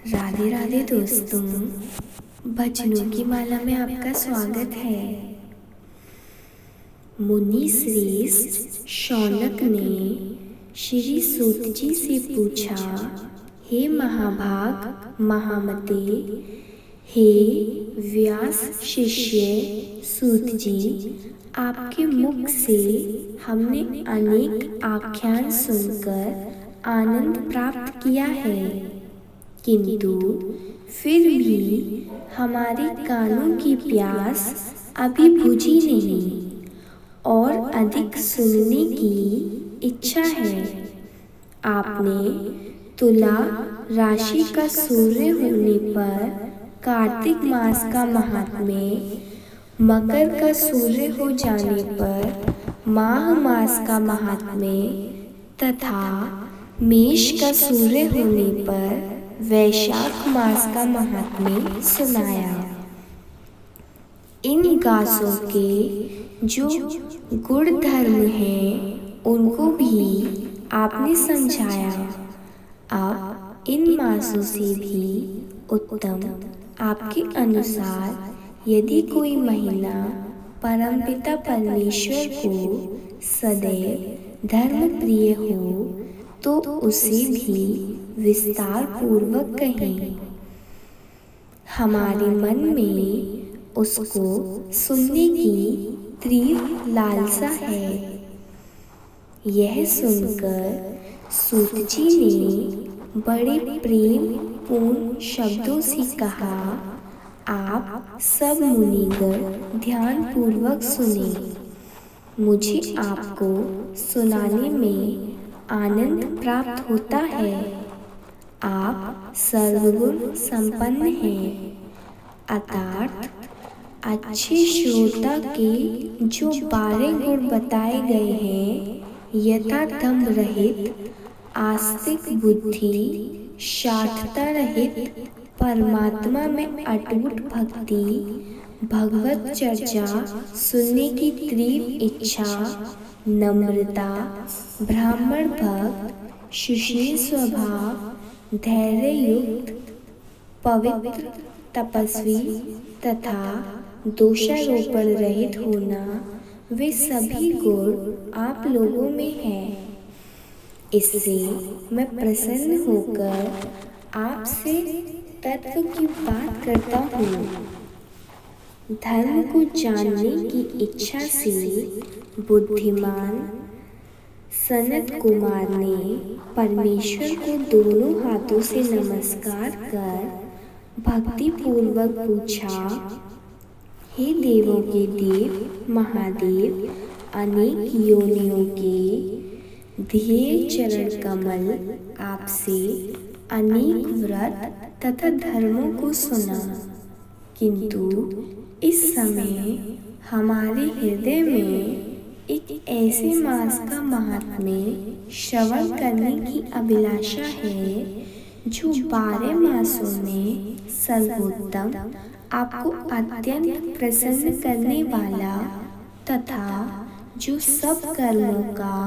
राधे राधे दोस्तों, भजनों की माला में आपका स्वागत है। मुनि श्रेष्ठ शौनक ने श्री सूत जी से पूछा, हे महाभाग महामते, हे व्यास शिष्य सूत जी, आपके मुख से हमने अनेक आख्यान सुनकर आनंद प्राप्त किया है, किंतु फिर भी हमारे कानों की प्यास अभी बुझी नहीं और अधिक सुनने की इच्छा है। आपने तुला राशि का सूर्य होने पर कार्तिक मास का महात्म्य, मकर का सूर्य हो जाने पर माघ मास का महात्म्य तथा मेष का सूर्य होने पर वैशाख मास का महात्म्य सुनाया। इन गासों के जो गुण धर्म हैं उनको भी आपने समझाया। अब इन मासों से भी उत्तम आपके अनुसार यदि कोई महिला परमपिता परमेश्वर को सदैव धर्म प्रिय हो तो उसे भी विस्तार पूर्वक कहें। हमारे मन में उसको सुनने की तीव्र लालसा है। यह सुनकर सूत जी ने बड़े प्रेम पूर्ण शब्दों से कहा, आप सब मुनिगण ध्यान पूर्वक सुने। मुझे आपको सुनाने में आनंद प्राप्त होता है। आप सर्वगुण संपन्न हैं, अर्थात अच्छे श्रोता के जो 12 गुण बताए गए हैं, यथा दंभ रहित, आस्तिक बुद्धि, शाठता रहित, परमात्मा में अटूट भक्ति, भगवत चर्चा सुनने की तीव्र इच्छा, नम्रता, ब्राह्मण भक्त, सुशील स्वभाव, धैर्य युक्त, पवित्र, तपस्वी तथा दोषारोपण रहित होना, वे सभी गुण आप लोगों में हैं। इससे मैं प्रसन्न होकर आपसे तत्व की बात करता हूँ। धर्म को जानने की इच्छा से बुद्धिमान सनत कुमार ने परमेश्वर को दोनों हाथों से नमस्कार कर भक्ति पूर्वक पूछा, हे देवों के देव महादेव, अनेक योनियों के ध्येय चरण कमल आपसे अनेक व्रत तथा धर्मों को सुना, किंतु इस समय हमारे हृदय में एक ऐसे मास का महात्म्य श्रवण करने की अभिलाषा है जो 12 मासों में सर्वोत्तम, आपको अत्यंत प्रसन्न करने वाला तथा जो सब कर्मों का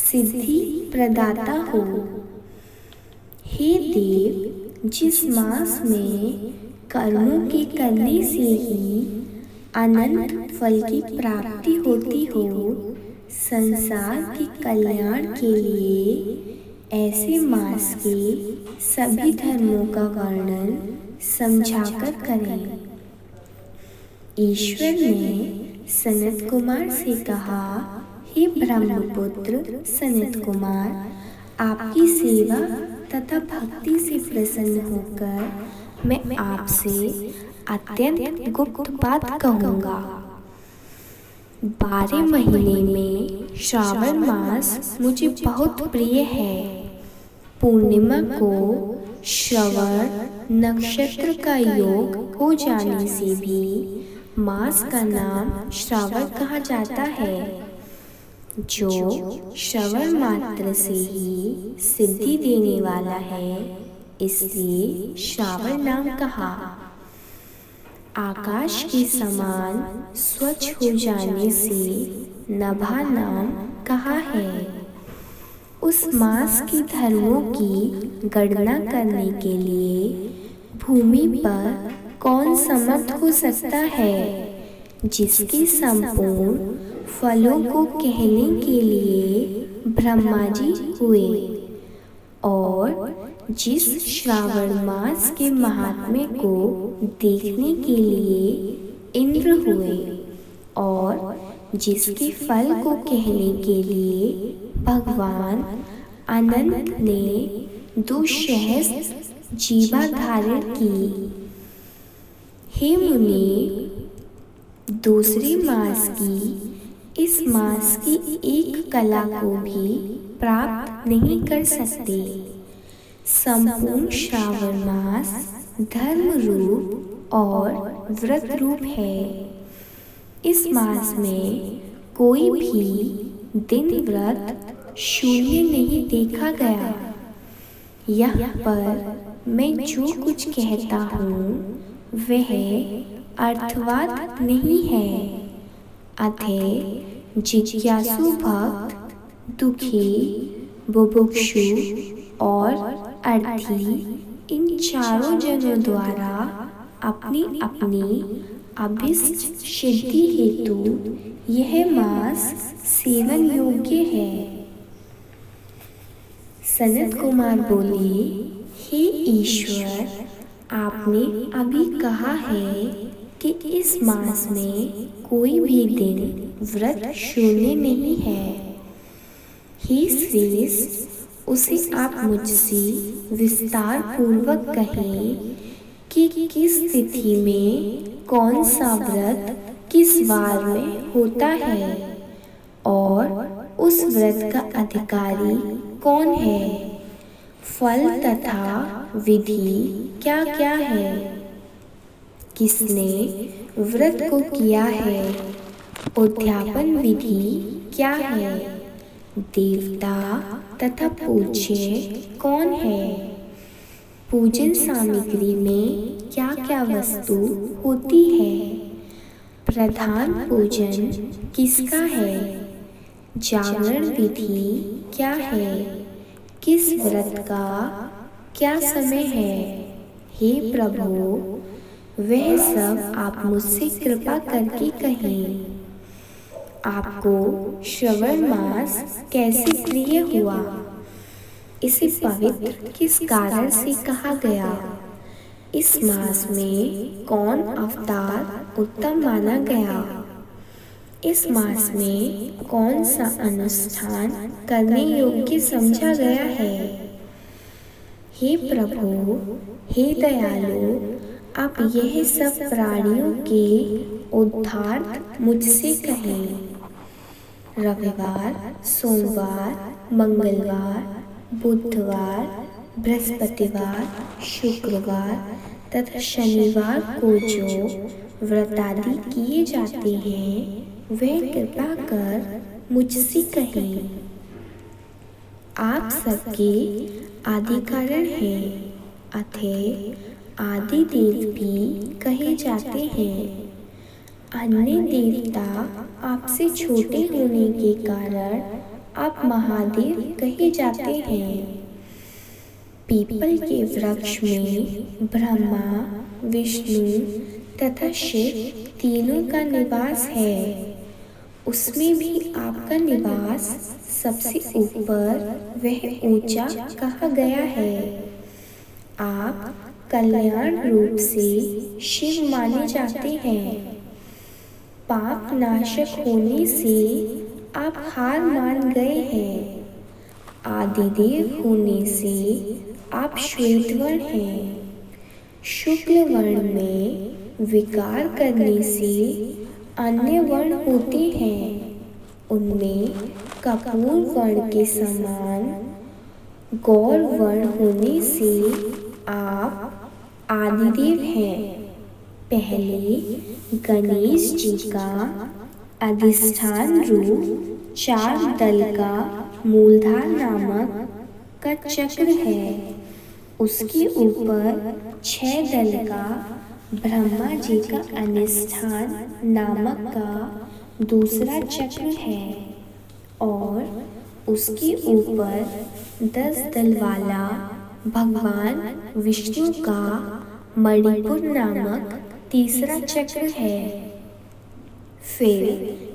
सिद्धि प्रदाता हो। हे देव, जिस मास में कर्मों के करने से ही अनंत फल की प्राप्ति होती हो, संसार के कल्याण के लिए ऐसे मास के सभी धर्मों का वर्णन समझाकर करें। ईश्वर ने सनत कुमार से कहा, हे ब्रह्मपुत्र सनत कुमार, आपकी सेवा तथा भक्ति से प्रसन्न होकर मैं आपसे अत्यंत गुप्त बात कहूँगा। 12 महीने में श्रावण मास मुझे बहुत प्रिय है। पूर्णिमा को श्रवण नक्षत्र का योग हो जाने से भी मास का नाम श्रावण कहा जाता है, जो श्रवण मात्र से ही सिद्धि देने वाला है, इसलिए श्रावण नाम कहा। आकाश के समान स्वच्छ हो जाने से नभा नाम कहा है। उस मास की धर्मों की गणना करने के लिए भूमि पर कौन समर्थ हो सकता है, जिसके संपूर्ण फलों को कहने के लिए ब्रह्मा जी हुए और जिस श्रावण मास के महात्म्य को देखने के लिए इंद्र हुए और जिसके फल को कहने के लिए भगवान अनंत ने 2 सहस्त्र जीवा धारण की। हे मुनि, दूसरे मास की इस मास की एक कला को भी प्राप्त नहीं कर सकते। संपूर्ण श्रावण मास धर्म रूप और व्रत रूप है। इस मास में कोई भी दिन व्रत शून्य नहीं देखा गया। यहाँ पर मैं जो कुछ कहता हूँ वह अर्थवाद नहीं है। अतः जिज्ञासु भक्त, दुखी, बुभुक्षु और अर्थी इन चारों जनों द्वारा अपनी अपनी अभिष्ट सिद्धि हेतु यह मास सेवन योग्य है। सनत कुमार बोले, हे ईश्वर, आपने अभी कहा है कि इस मास में कोई भी दिन व्रत शून्य नहीं है। हे श्रेष्ठ, उसे आप मुझसे विस्तार पूर्वक कहें कि किस तिथि में कौन सा व्रत किस वार में होता है और उस व्रत का अधिकारी कौन है, फल तथा विधि क्या क्या है, किसने व्रत को किया है, उद्यापन विधि क्या है, देवता तथा पूज्य कौन है, पूजन सामग्री में क्या क्या वस्तु होती है, प्रधान पूजन किसका है, जागरण विधि क्या है, किस व्रत का क्या समय है। हे प्रभु, वह सब आप मुझसे कृपा करके कहें। आपको श्रवण मास कैसे प्रिय हुआ, इसे पवित्र किस कारण से कहा गया, इस मास में कौन अवतार उत्तम माना गया, इस मास में कौन सा अनुष्ठान करने योग्य समझा गया है। हे प्रभु, हे दयालु, आप यह सब प्राणियों के उद्धार मुझसे कहें। रविवार, सोमवार, मंगलवार, बुधवार, बृहस्पतिवार, शुक्रवार तथा शनिवार को जो व्रत आदि किए जाते हैं वह कृपा कर मुझसे कहें। आप सबके आदि कारण हैं, अतः आदि देव भी कहे जाते हैं। अन्य देवता आपसे छोटे होने के कारण आप महादेव कहे जाते हैं। पीपल के वृक्ष में ब्रह्मा, विष्णु तथा शिव तीनों का निवास है। उसमें भी आपका निवास सबसे ऊपर वह ऊंचा कहा गया है। आप कल्याण रूप से शिव माने जाते हैं। पाप नाशक होने से आप हार मान गए हैं। आदिदेव होने से आप श्वेतवर्ण हैं। शुक्ल वर्ण में विकार करने से अन्य वर्ण होते हैं। उनमें कपूर वर्ण के समान गौर वर्ण होने से आप आदिदेव हैं। पहले गणेश जी का अधिष्ठान रूप 4 दल का मूलधार नामक का चक्र है। उसके ऊपर 6 दल का ब्रह्मा जी का अधिष्ठान नामक का दूसरा चक्र है और उसके ऊपर 10 दल वाला भगवान विष्णु का मणिपुर नामक तीसरा चक्र है। फिर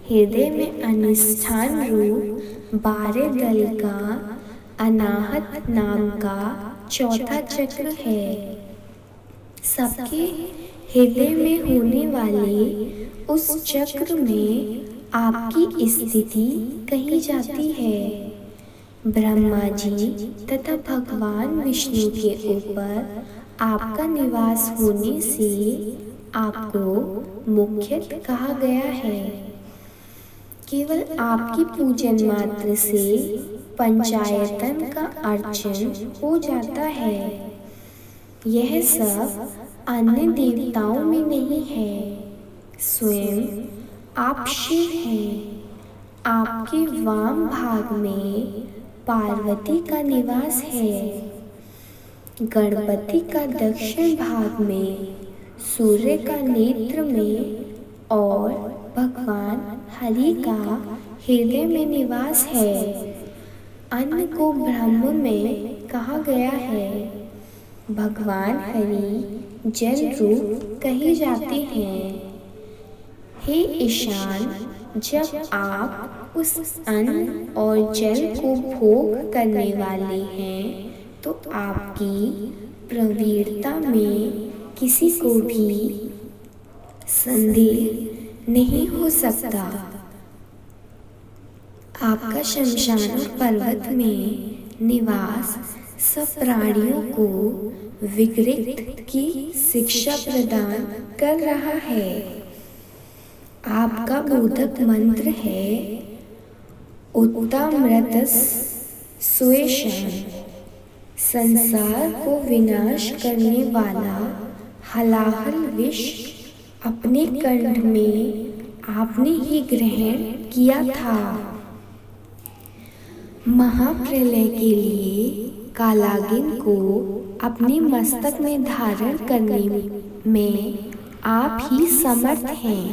हृदय में अधिष्ठान रूप 12 दल का अनाहत नाम का चौथा चक्र है। सबके हृदय में होने वाले उस चक्र में आपकी स्थिति कही जाती है। ब्रह्मा जी तथा भगवान विष्णु के ऊपर आपका निवास होने से आपको मुख्यतः कहा गया है। केवल आपकी पूजन मात्र से पंचायतन का अर्चन हो जाता है। यह सब अन्य देवताओं में नहीं है, स्वयं आप शिव हैं। आपके वाम भाग में पार्वती का निवास है। गणपति का दक्षिण भाग में सूर्य का नेत्र में और भगवान हरि का हृदय में निवास है। अन्न को ब्रह्म में कहा गया है। भगवान हरि जल रूप कहे जाते हैं। हे ईशान, जब आप उस अन्न और जल को भोग करने वाले हैं तो आपकी प्रवीणता में किसी को भी संदेह नहीं हो सकता। आपका शमशान पर्वत में निवास सब प्राणियों को विकृत की शिक्षा प्रदान कर रहा है। आपका बोधक मंत्र है उत्तमृतस् सुयेशं। संसार को विनाश करने वाला हलाहल विष अपने कंठ में आपने ही ग्रहण किया था। महाप्रलय के लिए कालागिन को अपने मस्तक में धारण करने में आप ही समर्थ हैं।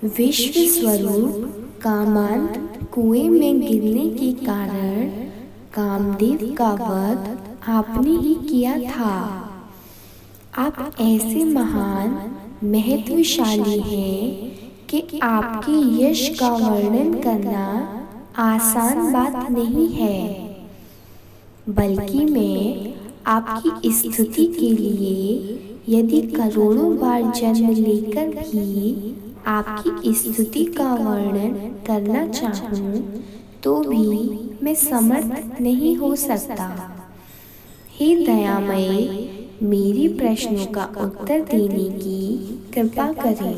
विश्व स्वरूप कामांध कुएं में गिरने के कारण कामदेव का वध आपने ही किया था। आप ऐसे महान महत्वशाली हैं कि आपके यश का वर्णन करना आसान बात नहीं है, बल्कि मैं आपकी स्तुति के लिए यदि करोड़ों बार जन्म लेकर भी आपकी स्तुति का वर्णन करना चाहूँ तो भी मैं समर्थ नहीं हो सकता। हे दयामय, मेरे प्रश्नों का उत्तर देने की कृपा करें।